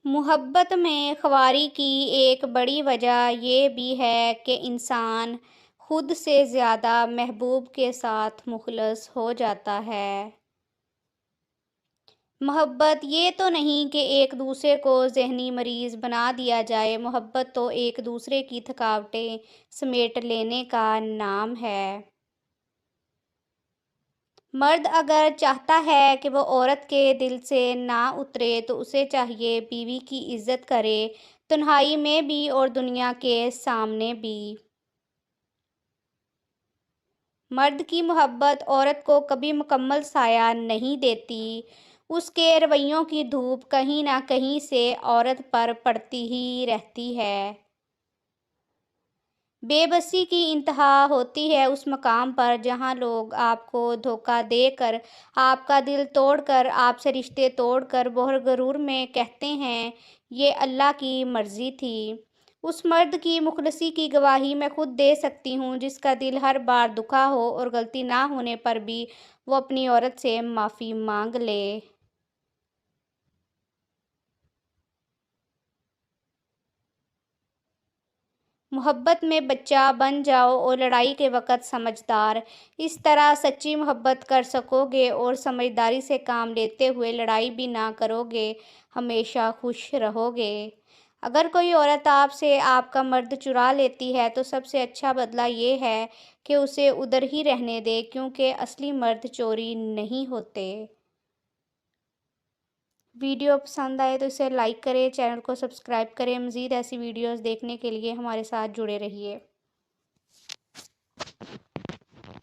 محبت میں خواری کی ایک بڑی وجہ یہ بھی ہے کہ انسان خود سے زیادہ محبوب کے ساتھ مخلص ہو جاتا ہے۔ محبت یہ تو نہیں کہ ایک دوسرے کو ذہنی مریض بنا دیا جائے، محبت تو ایک دوسرے کی تھکاوٹیں سمیٹ لینے کا نام ہے۔ مرد اگر چاہتا ہے کہ وہ عورت کے دل سے نہ اترے تو اسے چاہیے بیوی کی عزت کرے، تنہائی میں بھی اور دنیا کے سامنے بھی۔ مرد کی محبت عورت کو کبھی مکمل سایہ نہیں دیتی، اس کے رویوں کی دھوپ کہیں نہ کہیں سے عورت پر پڑتی ہی رہتی ہے۔ بے بسی کی انتہا ہوتی ہے اس مقام پر جہاں لوگ آپ کو دھوکہ دے کر، آپ کا دل توڑ کر، آپ سے رشتے توڑ کر بہر غرور میں کہتے ہیں یہ اللہ کی مرضی تھی۔ اس مرد کی مخلصی کی گواہی میں خود دے سکتی ہوں جس کا دل ہر بار دکھا ہو اور غلطی نہ ہونے پر بھی وہ اپنی عورت سے معافی مانگ لے۔ محبت میں بچہ بن جاؤ اور لڑائی کے وقت سمجھدار، اس طرح سچی محبت کر سکو گے اور سمجھداری سے کام لیتے ہوئے لڑائی بھی نہ کرو گے، ہمیشہ خوش رہو گے۔ اگر کوئی عورت آپ سے آپ کا مرد چرا لیتی ہے تو سب سے اچھا بدلہ یہ ہے کہ اسے ادھر ہی رہنے دے، کیونکہ اصلی مرد چوری نہیں ہوتے۔ ویڈیو پسند آئے تو اسے لائک کریں، چینل کو سبسکرائب کریں، مزید ایسی ویڈیوز دیکھنے کے لیے ہمارے ساتھ جڑے رہیے۔